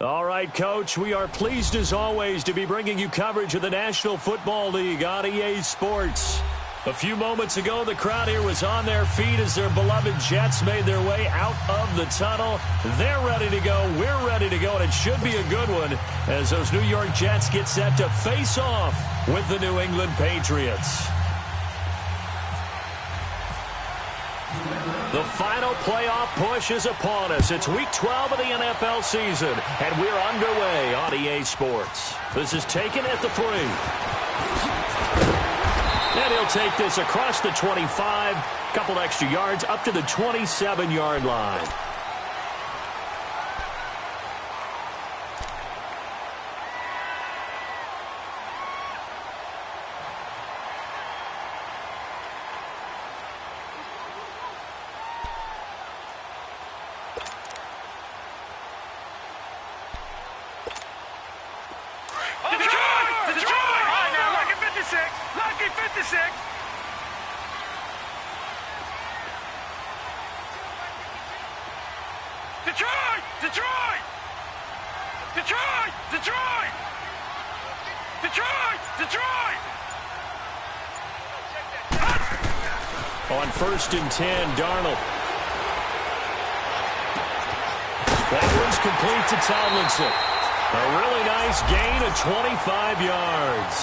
All right, Coach, we are pleased as always to be bringing you coverage of the National Football League on EA Sports. A few moments ago, the crowd here was on their feet as their beloved Jets made their way out of the tunnel. They're ready to go. We're ready to go, and it should be a good one as those New York Jets get set to face off with the New England Patriots. The final playoff push is upon us. It's Week 12 of the NFL season, and we're underway on EA Sports. This is taken at the 3. And he'll take this across the 25, couple extra yards up to the 27-yard line. On 1st and 10, Darnold. That one's complete to Tomlinson. A really nice gain of 25 yards.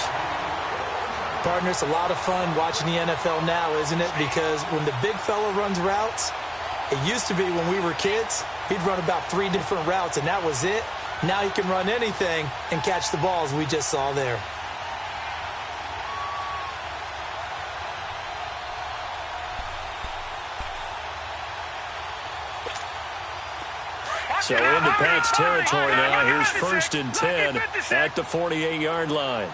Partner, it's a lot of fun watching the NFL now, isn't it? Because when the big fella runs routes, it used to be when we were kids, he'd run about 3 different routes, and that was it. Now he can run anything and catch the balls we just saw there. So into Pat's territory now. Here's 1st and 10 at the 48-yard line.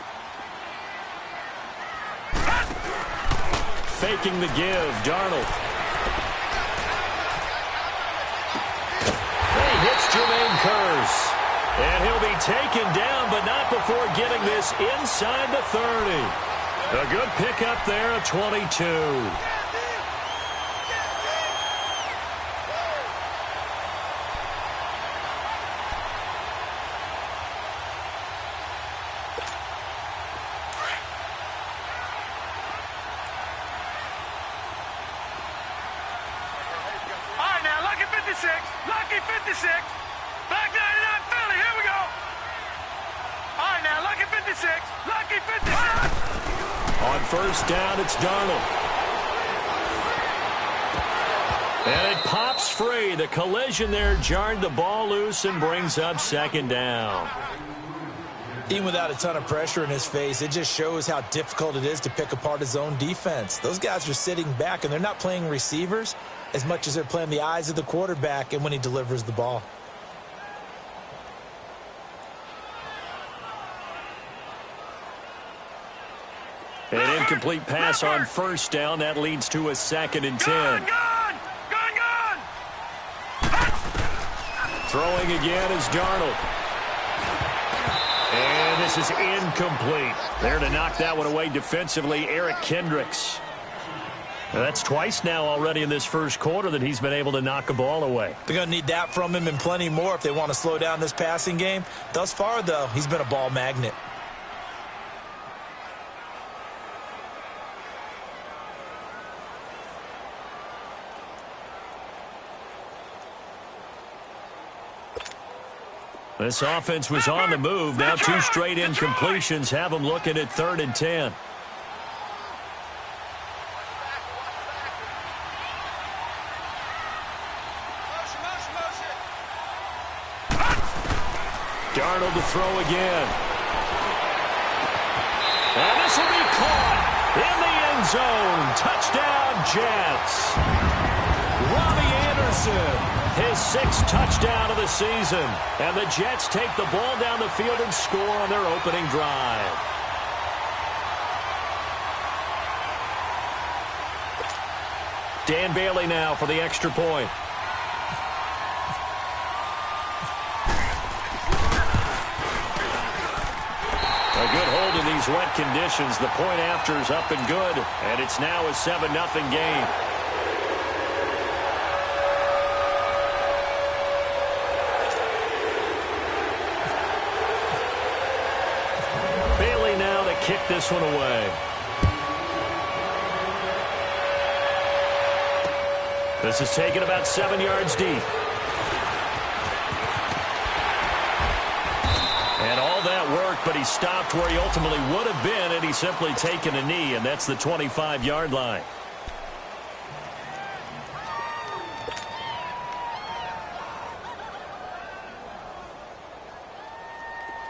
Faking the give, Darnold. He hits Jermaine Kearse. And he'll be taken down, but not before getting this inside the 30. A good pickup there of 22. Lucky 56. Back 99 Philly. Here we go. All right, now, Lucky 56. Lucky 56. On 1st down, it's Darnold. And it pops free. The collision there jarred the ball loose and brings up 2nd down. Even without a ton of pressure in his face, it just shows how difficult it is to pick apart his own defense. Those guys are sitting back, and they're not playing receivers as much as they're playing the eyes of the quarterback and when he delivers the ball. An incomplete pass on 1st down. That leads to a 2nd and 10. Gone! Throwing again is Darnold. And this is incomplete. There to knock that one away defensively, Eric Kendricks. Now that's twice now already in this first quarter that he's been able to knock a ball away. They're going to need that from him and plenty more if they want to slow down this passing game. Thus far, though, he's been a ball magnet. This offense was on the move. Now 2 straight incompletions have them looking at 3rd and 10. Darnold to throw again. And this will be caught in the end zone. Touchdown, Jets. Robbie Anderson, his 6th touchdown of the season. And the Jets take the ball down the field and score on their opening drive. Dan Bailey now for the extra point. A good hold in these wet conditions. The point after is up and good, and it's now a 7-0 game. this one away. This is taken about 7 yards deep. And all that work, but he stopped where he ultimately would have been, and he's simply taken a knee, and that's the 25-yard line.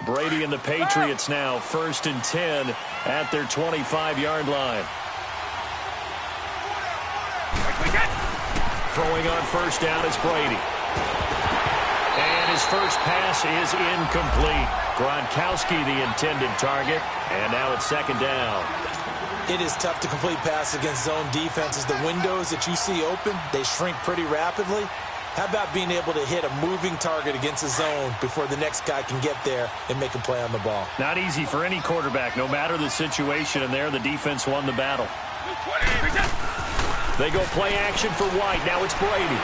Brady and the Patriots now 1st and 10 at their 25-yard line. Throwing on 1st down is Brady. And his first pass is incomplete. Gronkowski the intended target, and now it's 2nd down. It is tough to complete pass against zone defenses. The windows that you see open, they shrink pretty rapidly. How about being able to hit a moving target against a zone before the next guy can get there and make a play on the ball? Not easy for any quarterback, no matter the situation, and there the defense won the battle. They go play action for White. Now it's Brady.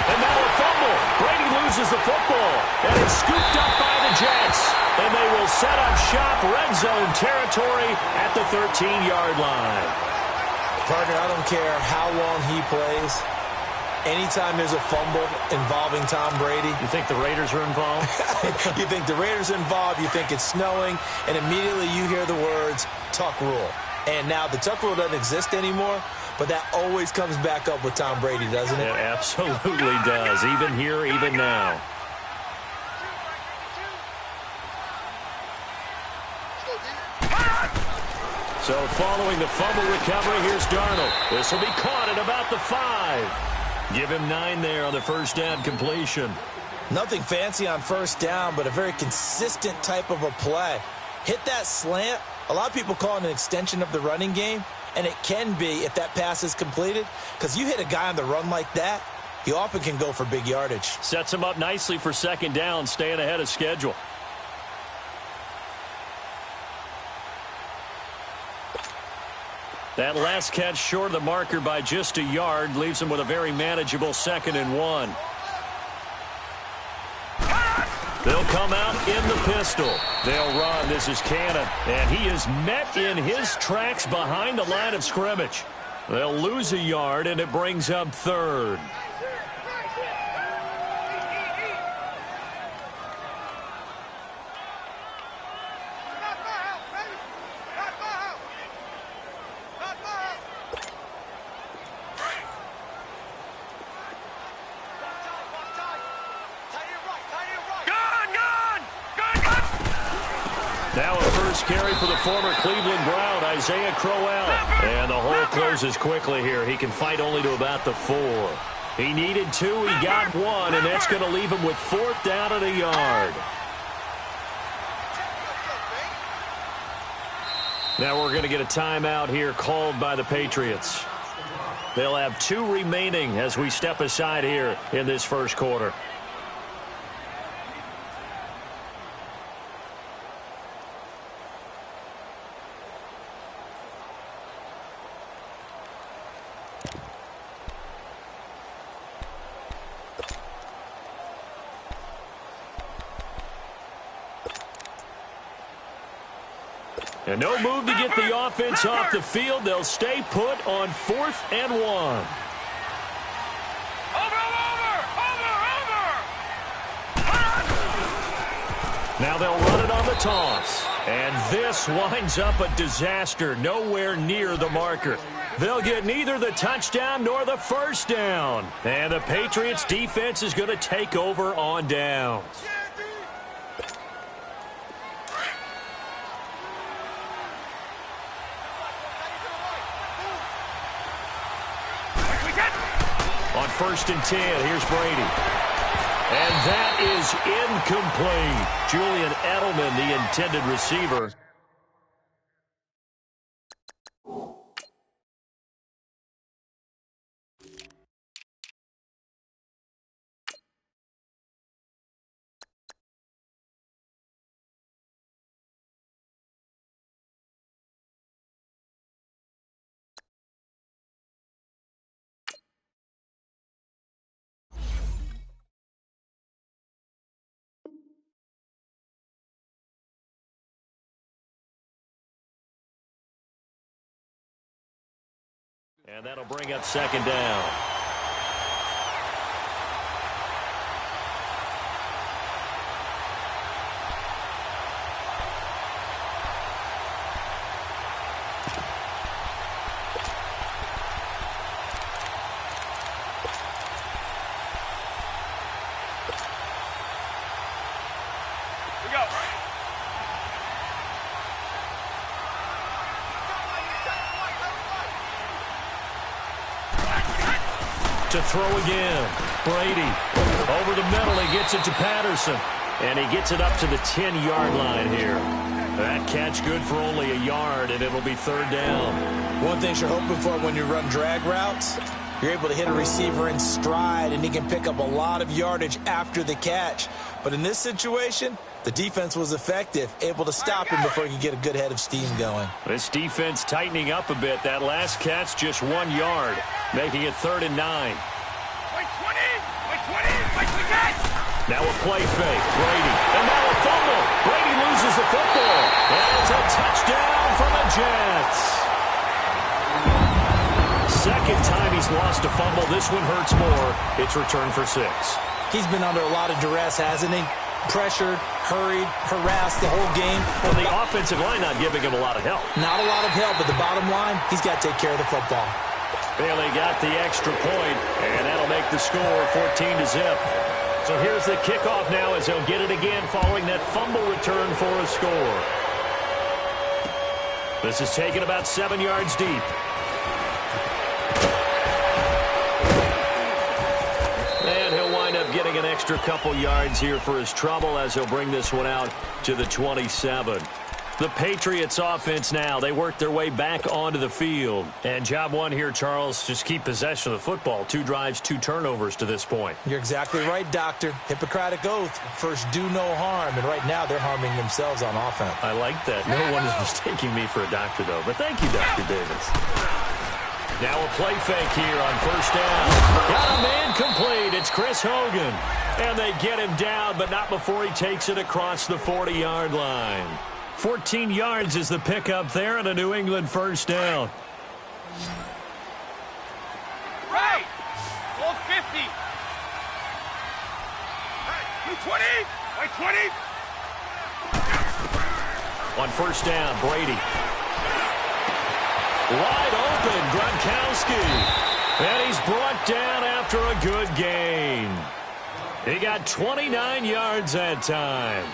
And now a fumble. Brady loses the football, and it's scooped up by the Jets. And they will set up shop red zone territory at the 13-yard line. Partner, I don't care how long he plays. Anytime there's a fumble involving Tom Brady. You think the Raiders are involved? You think the Raiders are involved, you think it's snowing, and immediately you hear the words, Tuck Rule. And now the Tuck Rule doesn't exist anymore, but that always comes back up with Tom Brady, doesn't it? It absolutely does, even here, even now. So following the fumble recovery, here's Darnold. This will be caught at about the 5. Give him 9 there on the 1st down completion. Nothing fancy on 1st down, but a very consistent type of a play. Hit that slant. A lot of people call it an extension of the running game, and it can be if that pass is completed, because you hit a guy on the run like that, he often can go for big yardage. Sets him up nicely for 2nd down, staying ahead of schedule. That last catch short of the marker by just a yard leaves him with a very manageable 2nd and 1. They'll come out in the pistol. They'll run. This is Cannon, and he is met in his tracks behind the line of scrimmage. They'll lose a yard, and it brings up 3rd. Now a first carry for the former Cleveland Brown, Isaiah Crowell. And the hole closes quickly here. He can fight only to about the 4. He needed 2, he got 1, and that's going to leave him with 4th down and a yard. Now we're going to get a timeout here called by the Patriots. They'll have 2 remaining as we step aside here in this 1st quarter. And no move to get the offense off the field. They'll stay put on 4th and 1. Now they'll run it on the toss. And this winds up a disaster, nowhere near the marker. They'll get neither the touchdown nor the 1st down. And the Patriots defense is going to take over on downs. On 1st and 10, here's Brady. And that is incomplete. Julian Edelman, the intended receiver. And that'll bring up second down. To throw again. Brady over the middle. He gets it to Patterson. And he gets it up to the 10-yard line here. That catch good for only a yard, and it'll be third down. One thing you're hoping for when you run drag routes, you're able to hit a receiver in stride, and he can pick up a lot of yardage after the catch. But in this situation, the defense was effective, able to stop him before he could get a good head of steam going. This defense tightening up a bit. That last catch, just 1 yard, making it 3rd and 9. Wait 20! Wait 20! Wait 20! Now a play fake. Brady. And now a fumble. Brady loses the football. And it's a touchdown for the Jets. Second time he's lost a fumble. This one hurts more. It's returned for 6. He's been under a lot of duress, hasn't he? Pressured, hurried, harassed the whole game. Well, the offensive line not giving him a lot of help. Not a lot of help, but the bottom line, he's got to take care of the football. Bailey got the extra point, and that'll make the score 14-0. So here's the kickoff now as he'll get it again following that fumble return for a score. This is taken about 7 yards deep. And he'll wind up getting an extra couple yards here for his trouble as he'll bring this one out to the 27. The Patriots offense now, they work their way back onto the field. And job one here, Charles, just keep possession of the football. 2 drives, 2 turnovers to this point. You're exactly right, Doctor. Hippocratic oath. First, do no harm. And right now, they're harming themselves on offense. I like that. No one is mistaking me for a doctor, though. But thank you, Dr. Davis. Now a play fake here on first down. Got a man complete. It's Chris Hogan. And they get him down, but not before he takes it across the 40-yard line. 14 yards is the pickup there and a New England first down. Right! All 50! Hey, 20! Wait 20! On first down, Brady. Wide open, Gronkowski. And he's brought down after a good gain. He got 29 yards that time.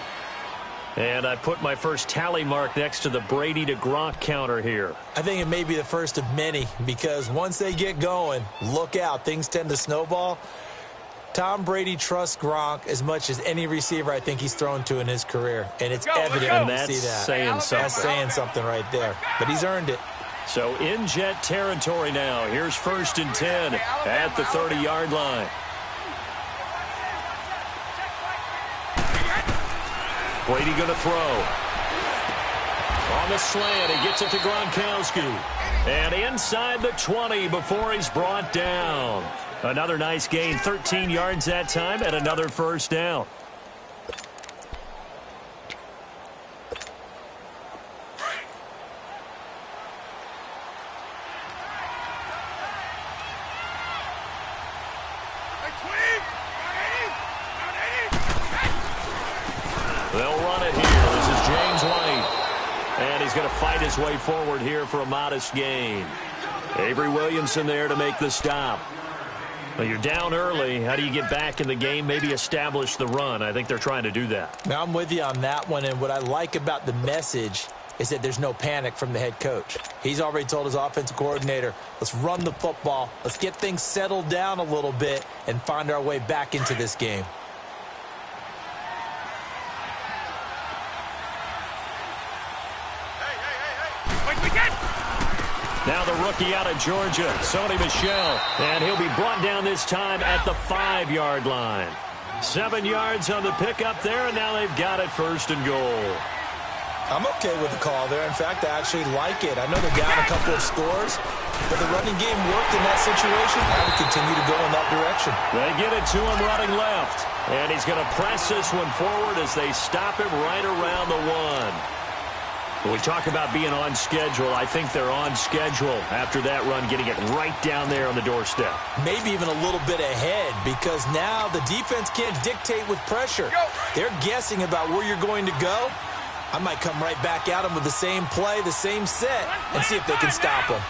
And I put my first tally mark next to the Brady to Gronk counter here. I think it may be the first of many because once they get going, look out. Things tend to snowball. Tom Brady trusts Gronk as much as any receiver I think he's thrown to in his career. And it's evident when you see that. Saying something. That's saying something right there. But he's earned it. So in Jet territory now. Here's 1st and 10 at the 30-yard line. Brady going to throw. On the slant, he gets it to Gronkowski. And inside the 20 before he's brought down. Another nice gain, 13 yards that time, and another first down. They'll run it here. This is James White. And he's going to fight his way forward here for a modest gain. Avery Williamson there to make the stop. Well, you're down early. How do you get back in the game? Maybe establish the run. I think they're trying to do that. Now, I'm with you on that one. And what I like about the message is that there's no panic from the head coach. He's already told his offensive coordinator, let's run the football. Let's get things settled down a little bit and find our way back into this game. Now the rookie out of Georgia, Sony Michel, and he'll be brought down this time at the 5-yard line. 7 yards on the pickup there, and now they've got it 1st and goal. I'm okay with the call there. In fact, I actually like it. I know they're down a couple of scores, but the running game worked in that situation. I would continue to go in that direction. They get it to him running left, and he's going to press this one forward as they stop him right around the 1. When we talk about being on schedule, I think they're on schedule after that run, getting it right down there on the doorstep. Maybe even a little bit ahead, because now the defense can't dictate with pressure. They're guessing about where you're going to go. I might come right back at them with the same play, the same set, and see if they can stop them.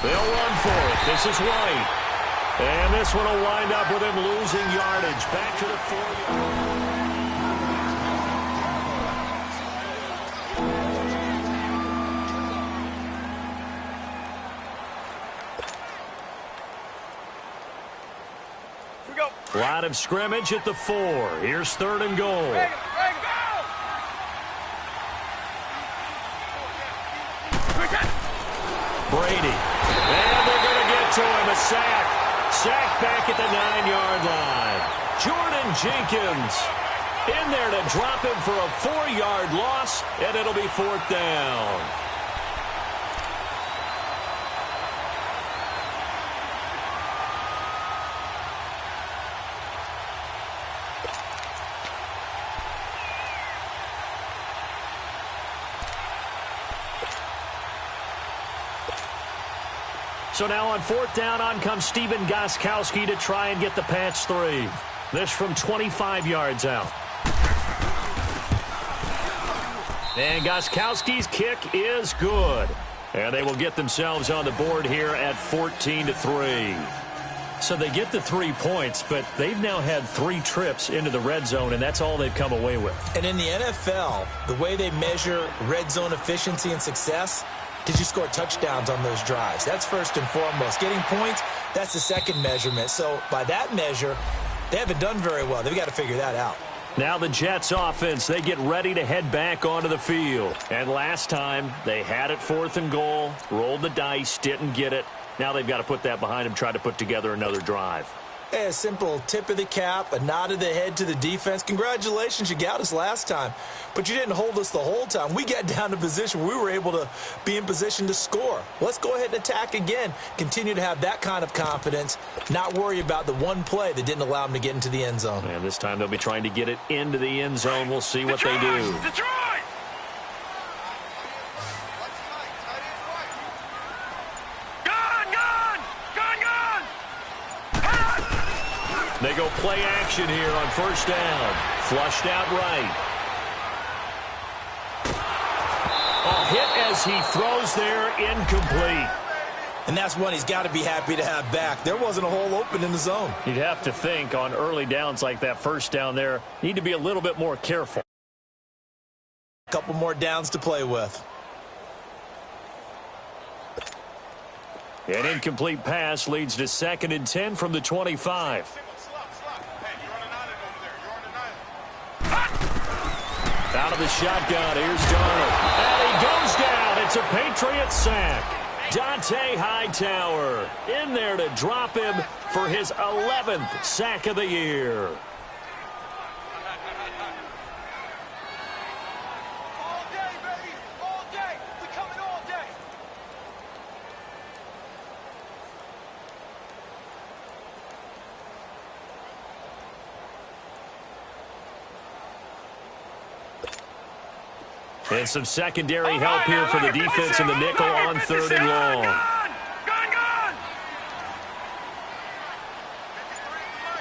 They'll run for it. This is White. And this one will wind up with him losing yardage. Back to the 4-yard. Line of scrimmage at the 4. Here's 3rd and goal. Brady. And they're going to get to him. A sack. Sack back at the 9-yard line. Jordan Jenkins in there to drop him for a 4-yard loss, and it'll be 4th down. So now on 4th down, on comes Stephen Gostkowski to try and get the patch 3. This from 25 yards out. And Gostkowski's kick is good. And they will get themselves on the board here at 14-3. So they get the 3 points, but they've now had 3 trips into the red zone, and that's all they've come away with. And in the NFL, the way they measure red zone efficiency and success, did you score touchdowns on those drives? That's first and foremost. Getting points, that's the second measurement. So by that measure, they haven't done very well. They've got to figure that out. Now the Jets offense, they get ready to head back onto the field. And last time, they had it 4th and goal, rolled the dice, didn't get it. Now they've got to put that behind them, try to put together another drive. Hey, a simple tip of the cap, a nod of the head to the defense. Congratulations, you got us last time, but you didn't hold us the whole time. We got down to position where we were able to be in position to score. Let's go ahead and attack again. Continue to have that kind of confidence, not worry about the one play that didn't allow them to get into the end zone. And this time they'll be trying to get it into the end zone. We'll see what they do. Detroit! They go play action here on 1st down. Flushed out right. A hit as he throws there, incomplete. And that's one he's got to be happy to have back. There wasn't a hole open in the zone. You'd have to think on early downs like that 1st down there, need to be a little bit more careful. A couple more downs to play with. An incomplete pass leads to 2nd and 10 from the 25. Out of the shotgun, here's Darnold. And he goes down. It's a Patriot sack. Dante Hightower in there to drop him for his 11th sack of the year. All day, baby. All day. We coming all day. And some secondary help here for the defense in the nickel on 3rd and long. Gone!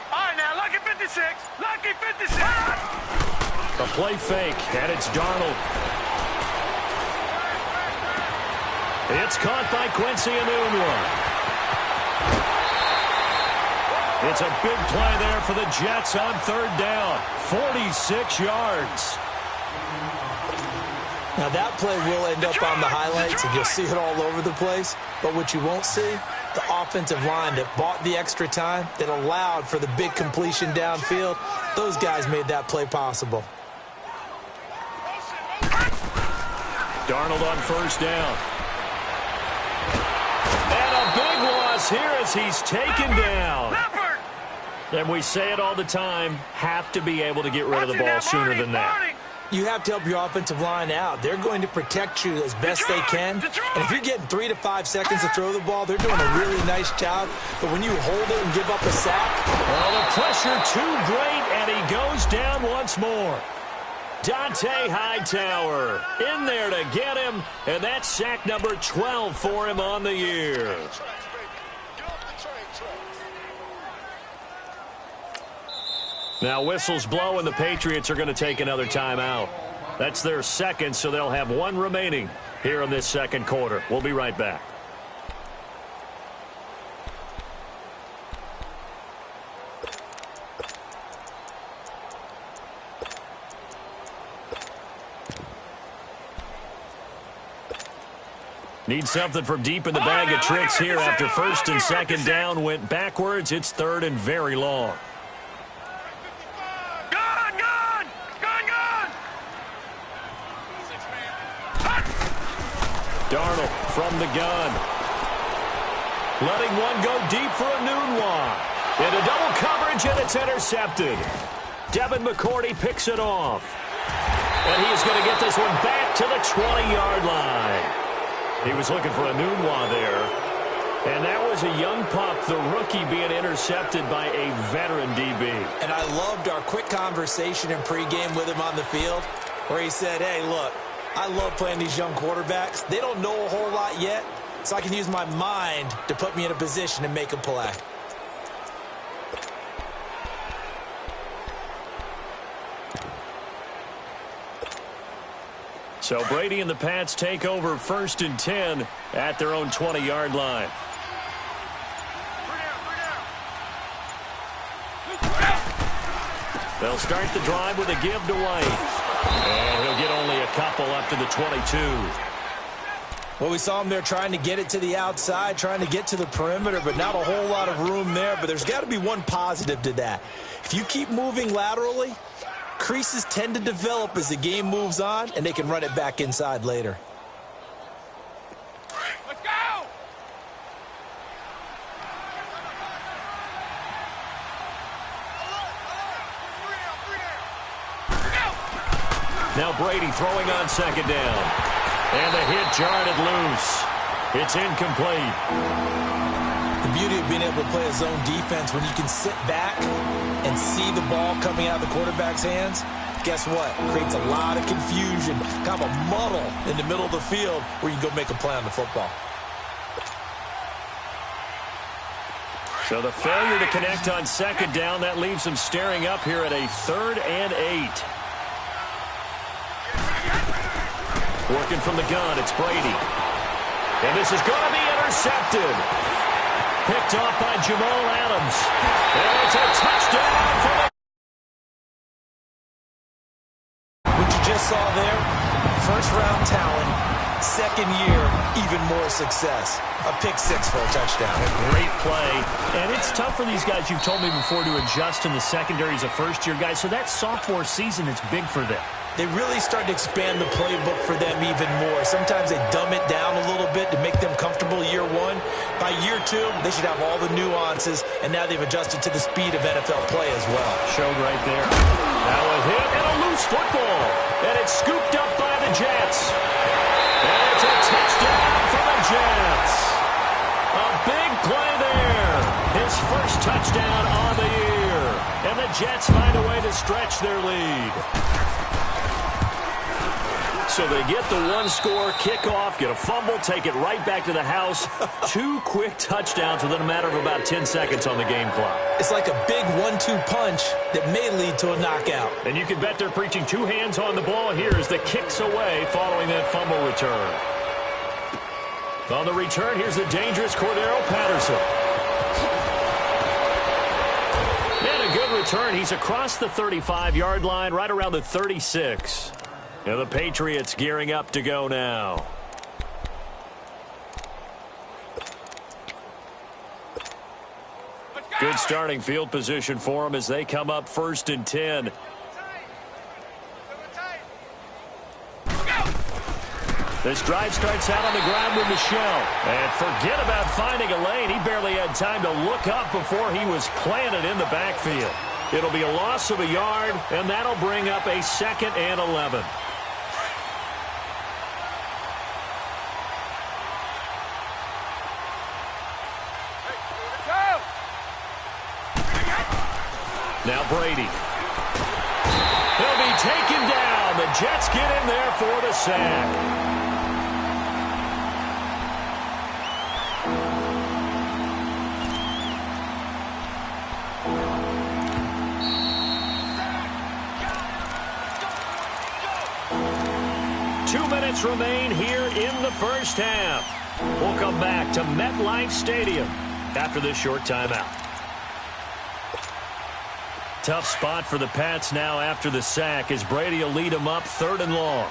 All right, now, lucky 56. Lucky 56. A play fake, and it's Darnold. It's caught by Quincy Enunwa. It's a big play there for the Jets on 3rd down. 46 yards. Now, that play will end up on the highlights, and you'll see it all over the place. But what you won't see, the offensive line that bought the extra time, that allowed for the big completion downfield, those guys made that play possible. Darnold on 1st down. And a big loss here as he's taken down. And we say it all the time, have to be able to get rid of the ball sooner than that. You have to help your offensive line out. They're going to protect you as best they can. And if you're getting 3 to 5 seconds to throw the ball, they're doing a really nice job. But when you hold it and give up a sack... Well, the pressure too great, and he goes down once more. Dante Hightower in there to get him, and that's sack number 12 for him on the year. Now whistles blow, and the Patriots are going to take another timeout. That's their second, so they'll have one remaining here in this second quarter. We'll be right back. Need something from deep in the bag of tricks here after first and second down went backwards. It's third and very long. Darnold from the gun. Letting one go deep for a noon walk. Into double coverage, and it's intercepted. Devin McCourty picks it off. And he is going to get this one back to the 20-yard line. He was looking for a Nunwa there. And that was a young pup, the rookie, being intercepted by a veteran DB. And I loved our quick conversation in pregame with him on the field where he said, hey, look, I love playing these young quarterbacks. They don't know a whole lot yet, so I can use my mind to put me in a position to make a play. So Brady and the Pats take over first and 10 at their own 20-yard line. They'll start the drive with a give to White. And he'll get only a couple up to the 22. Well, we saw him there trying to get it to the outside, trying to get to the perimeter, but not a whole lot of room there. But there's got to be one positive to that. If you keep moving laterally, creases tend to develop as the game moves on, and they can run it back inside later. Let's go! Now Brady throwing on second down. And the hit jarred it loose. It's incomplete. The beauty of being able to play a zone defense when you can sit back and see the ball coming out of the quarterback's hands, guess what? Creates a lot of confusion, kind of a muddle in the middle of the field where you go make a play on the football. So the failure to connect on second down, that leaves them staring up here at a 3rd and 8. Working from the gun, it's Brady. And this is going to be intercepted. Picked off by Jamal Adams. And it's a touchdown for the... What you just saw there, first-round talent, second year, even more success. A pick six for a touchdown. A great play. And it's tough for these guys, you've told me before, to adjust in the secondary as a first-year guy. So that sophomore season is big for them. They really start to expand the playbook for them even more. Sometimes they dumb it down a little bit to make them comfortable year one. By year two, they should have all the nuances, and now they've adjusted to the speed of NFL play as well. Showed right there. Now a hit and a loose football. And it's scooped up by the Jets. And it's a touchdown for the Jets. A big play there. His first touchdown on the year. And the Jets find a way to stretch their lead. So they get the one-score kickoff, get a fumble, take it right back to the house. 2 quick touchdowns within a matter of about 10 seconds on the game clock. It's like a big 1-2 punch that may lead to a knockout. And you can bet they're preaching 2 hands on the ball here as the kick's away following that fumble return. On the return, here's the dangerous Cordero Patterson. And a good return. He's across the 35-yard line, right around the 36. And the Patriots gearing up to go now. Good starting field position for them as they come up 1st and 10. This drive starts out on the ground with Michel. And forget about finding a lane. He barely had time to look up before he was planted in the backfield. It'll be a loss of a yard, and that'll bring up a 2nd and 11. Now Brady. He'll be taken down. Jets get in there for the sack. Remain here in the first half. We'll come back to MetLife Stadium after this short timeout. Tough spot for the Pats now after the sack as Brady will lead them up 3rd and long.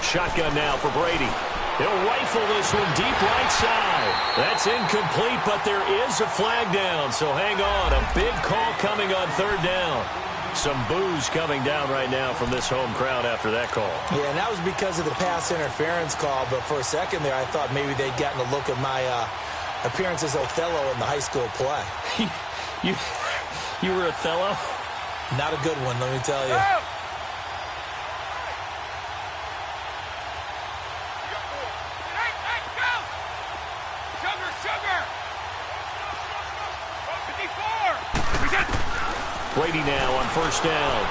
Shotgun now for Brady. He'll rifle this one deep right side. That's incomplete, but there is a flag down, so hang on. A big call coming on 3rd down. Some boos coming down right now from this home crowd after that call. Yeah, and that was because of the pass interference call, but for a second there I thought maybe they'd gotten a look at my appearance as Othello in the high school play. You were Othello? Not a good one, let me tell you. Brady now on 1st down.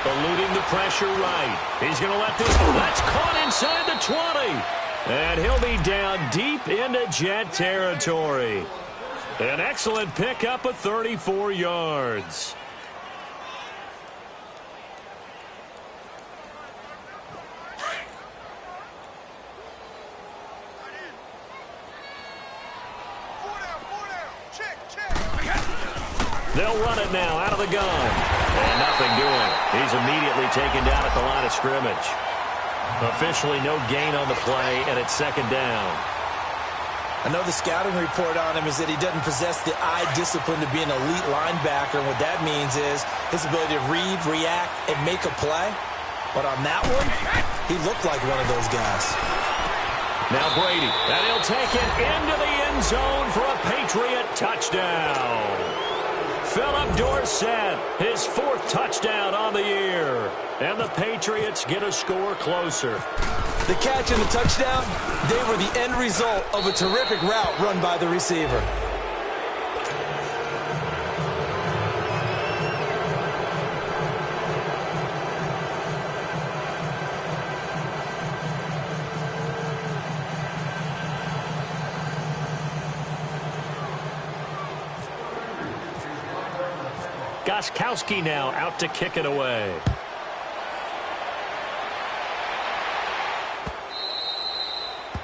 Eluding the pressure right. He's going to let this go. That's caught inside the 20. And he'll be down deep into Jet territory. An excellent pickup of 34 yards. They'll run it now out of the gun. And nothing doing. He's immediately taken down at the line of scrimmage. Officially no gain on the play, and it's 2nd down. I know the scouting report on him is that he doesn't possess the eye discipline to be an elite linebacker. And what that means is his ability to read, react, and make a play. But on that one, he looked like one of those guys. Now Brady, and he'll take it into the end zone for a Patriot touchdown. Philip Dorsett, his 4th touchdown on the year. And the Patriots get a score closer. The catch and the touchdown, they were the end result of a terrific route run by the receiver. Gostkowski now out to kick it away.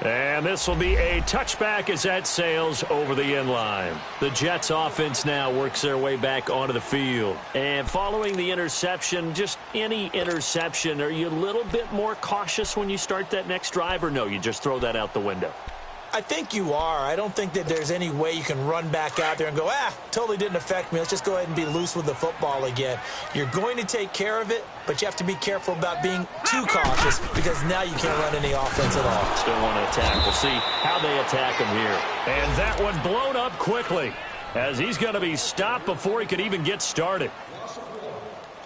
And this will be a touchback as that sails over the end line. The Jets offense now works their way back onto the field. And following the interception, just any interception, are you a little bit more cautious when you start that next drive, or no, you just throw that out the window? I think you are. I don't think that there's any way you can run back out there and go, totally didn't affect me. Let's just go ahead and be loose with the football again. You're going to take care of it, but you have to be careful about being too cautious because now you can't run any offense at all. Still want to attack. We'll see how they attack him here. And that one blown up quickly as he's going to be stopped before he could even get started.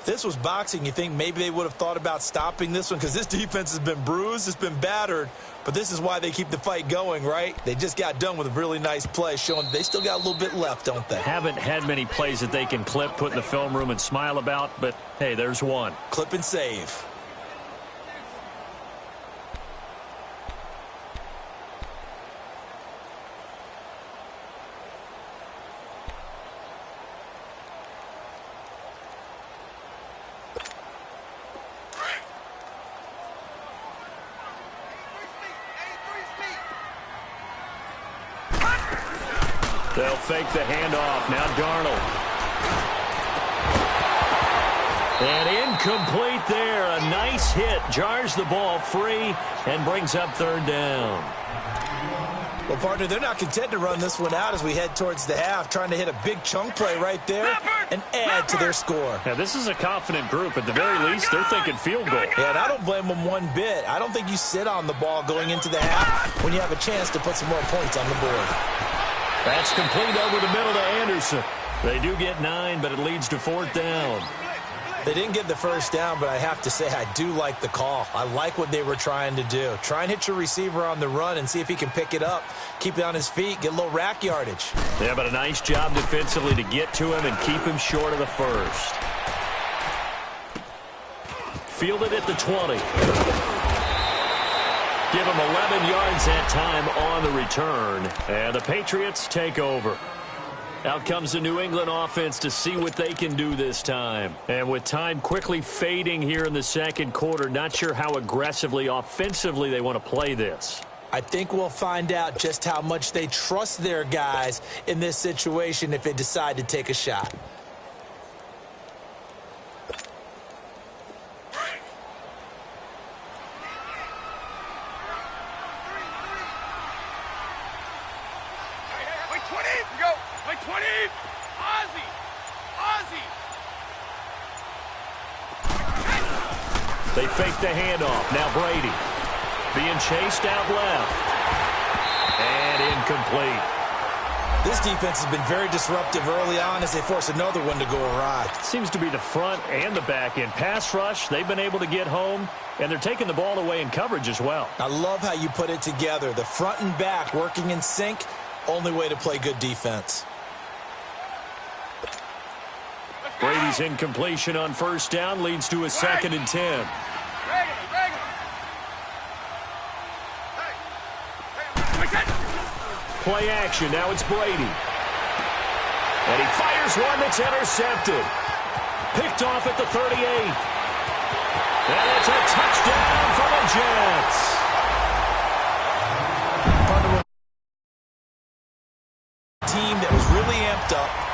If this was boxing, you think maybe they would have thought about stopping this one because this defense has been bruised, it's been battered. But this is why they keep the fight going, right? They just got done with a really nice play, showing they still got a little bit left, don't they? Haven't had many plays that they can clip, put in the film room, and smile about, but, hey, there's one. Clip and save. They'll fake the handoff. Now Darnold. And incomplete there. A nice hit. Jars the ball free and brings up 3rd down. Well, partner, they're not content to run this one out as we head towards the half, trying to hit a big chunk play right there and add to their score. Now, this is a confident group. At the very least, they're thinking field goal. Yeah, and I don't blame them one bit. I don't think you sit on the ball going into the half when you have a chance to put some more points on the board. That's complete over the middle to Anderson. They do get 9, but it leads to 4th down. They didn't get the first down, but I have to say I do like the call. I like what they were trying to do. Try and hit your receiver on the run and see if he can pick it up, keep it on his feet, get a little rack yardage. Yeah, but a nice job defensively to get to him and keep him short of the first. Fielded at the 20. Give him 11 yards that time on the return. And the Patriots take over. Out comes the New England offense to see what they can do this time. And with time quickly fading here in the second quarter, not sure how aggressively, offensively they want to play this. I think we'll find out just how much they trust their guys in this situation if they decide to take a shot. They fake the handoff. Now Brady being chased out left. And incomplete. This defense has been very disruptive early on as they force another one to go awry. Seems to be the front and the back end. Pass rush, they've been able to get home, and they're taking the ball away in coverage as well. I love how you put it together. The front and back working in sync, only way to play good defense. Brady's incompletion on first down leads to a 2nd and 10. Play action. Now it's Brady. And he fires one that's intercepted. Picked off at the 38. And it's a touchdown for the Jets. Team that was really amped up.